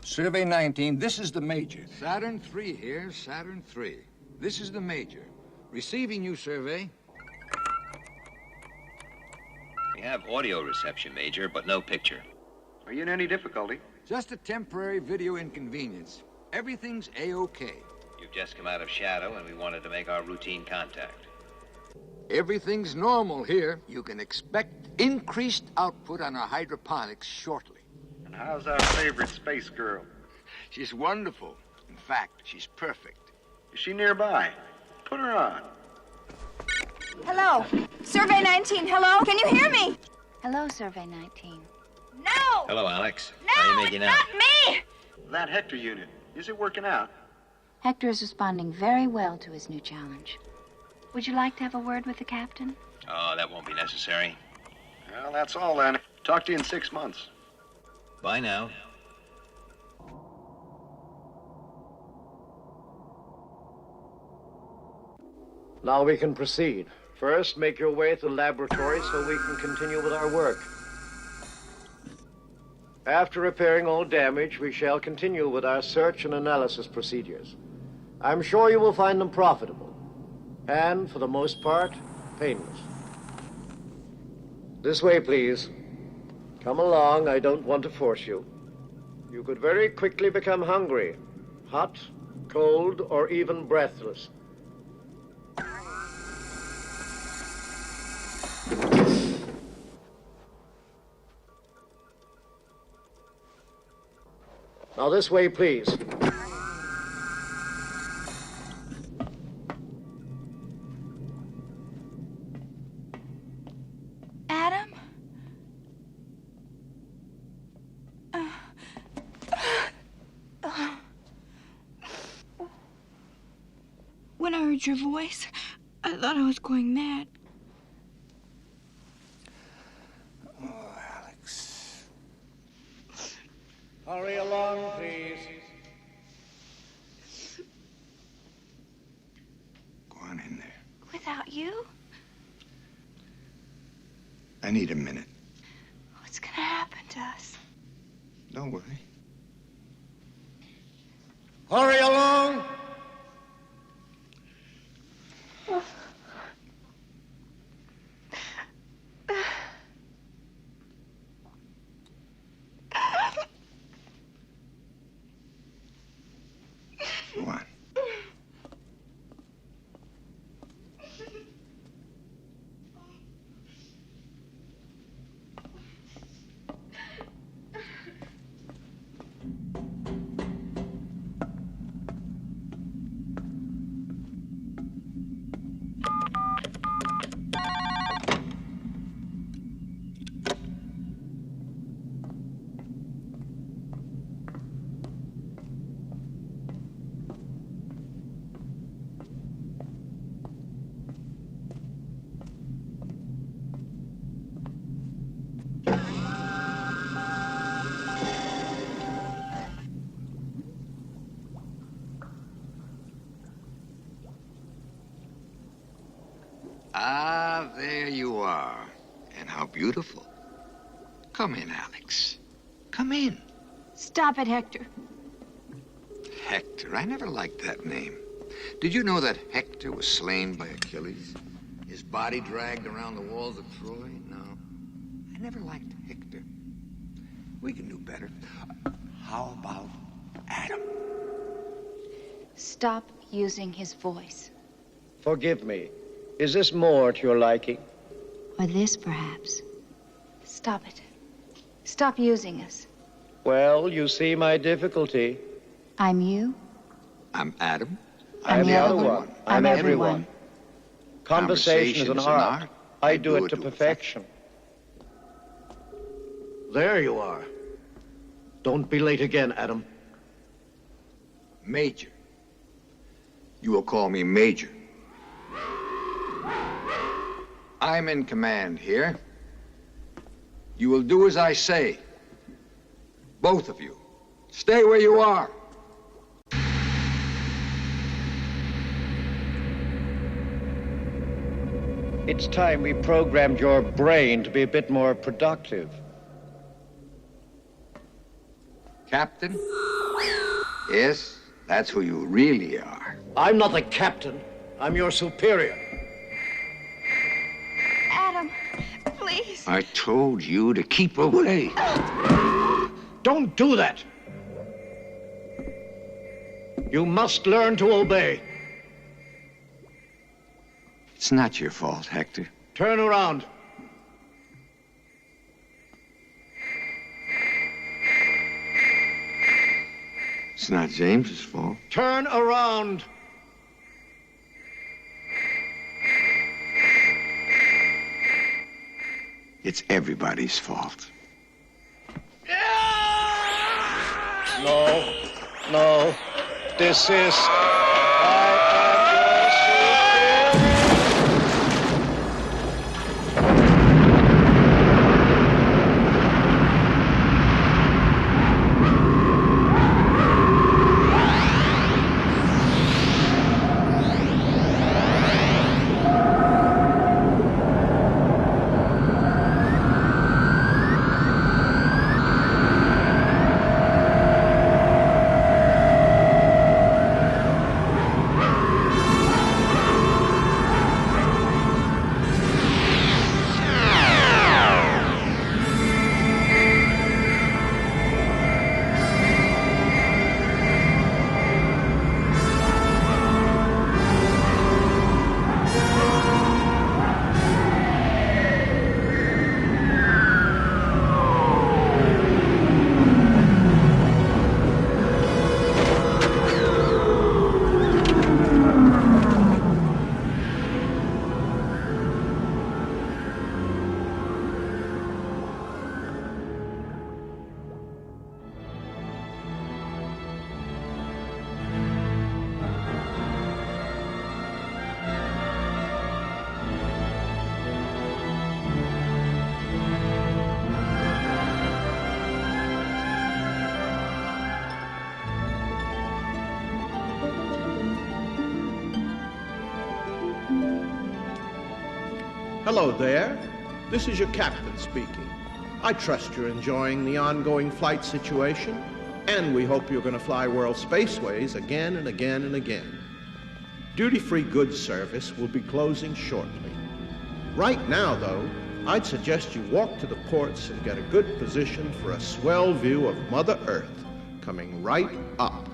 [SPEAKER 8] Survey 19, this is the Major. Saturn 3 here, Saturn 3. This is the Major. Receiving you, Survey.
[SPEAKER 14] We have audio reception, Major, but no picture.
[SPEAKER 13] Are you in any difficulty?
[SPEAKER 8] Just a temporary video inconvenience. Everything's A-OK.
[SPEAKER 14] You've just come out of shadow, and we wanted to make our routine contact.
[SPEAKER 8] Everything's normal here. You can expect increased output on our hydroponics shortly.
[SPEAKER 13] And how's our favorite space girl?
[SPEAKER 11] She's wonderful. In fact, she's perfect.
[SPEAKER 13] Is she nearby? Put her on.
[SPEAKER 15] Hello. Survey 19, hello? Can you hear me?
[SPEAKER 10] Hello, Survey 19.
[SPEAKER 15] No!
[SPEAKER 14] Hello, Alex.
[SPEAKER 15] No,
[SPEAKER 14] How are you making
[SPEAKER 15] it's
[SPEAKER 14] out?
[SPEAKER 15] not me!
[SPEAKER 13] That Hector unit, is it working out?
[SPEAKER 10] Hector is responding very well to his new challenge. Would you like to have a word with the captain?
[SPEAKER 14] Oh, that won't be necessary.
[SPEAKER 13] Well, that's all then. Talk to you in 6 months.
[SPEAKER 14] Bye now.
[SPEAKER 12] Now we can proceed. First, make your way to the laboratory so we can continue with our work. After repairing all damage, we shall continue with our search and analysis procedures. I'm sure you will find them profitable, and, for the most part, painless. This way, please. Come along, I don't want to force you. You could very quickly become hungry, hot, cold, or even breathless. Now this way, please.
[SPEAKER 15] Adam? When I heard your voice, I thought I was going mad.
[SPEAKER 12] Hurry along, please.
[SPEAKER 11] Go on in there.
[SPEAKER 15] Without you?
[SPEAKER 11] I need a minute.
[SPEAKER 15] What's gonna happen to us?
[SPEAKER 11] Don't worry.
[SPEAKER 12] Hurry along!
[SPEAKER 11] Go on. Ah, there you are. And how beautiful.
[SPEAKER 8] Come in, Alex. Come in.
[SPEAKER 10] Stop it, Hector.
[SPEAKER 8] Hector. I never liked that name. Did you know that Hector was slain by Achilles? His body dragged around the walls of Troy? No. I never liked Hector. We can do better. How about Adam?
[SPEAKER 10] Stop using his voice.
[SPEAKER 12] Forgive me. Is this more to your liking?
[SPEAKER 10] Or this, perhaps. Stop it. Stop using us.
[SPEAKER 12] Well, you see my difficulty.
[SPEAKER 10] I'm you.
[SPEAKER 8] I'm Adam.
[SPEAKER 12] I'm the other one. I'm everyone. Conversation is an art. I do it to perfection. There you are. Don't be late again, Adam.
[SPEAKER 8] Major. You will call me Major. I'm in command here. You will do as I say. Both of you. Stay where you are.
[SPEAKER 12] It's time we programmed your brain to be a bit more productive.
[SPEAKER 8] Captain? Yes, that's who you really are.
[SPEAKER 12] I'm not the captain. I'm your superior.
[SPEAKER 15] Adam, please.
[SPEAKER 8] I told you to keep away.
[SPEAKER 12] Don't do that. You must learn to obey.
[SPEAKER 8] It's not your fault, Hector.
[SPEAKER 12] Turn around.
[SPEAKER 8] It's not James's fault.
[SPEAKER 12] Turn around.
[SPEAKER 8] It's everybody's fault.
[SPEAKER 12] No. Desist.
[SPEAKER 16] Hello there. This is your captain speaking. I trust you're enjoying the ongoing flight situation, and we hope you're going to fly world spaceways again and again and again. Duty-free goods service will be closing shortly. Right now, though, I'd suggest you walk to the ports and get a good position for a swell view of Mother Earth coming right up.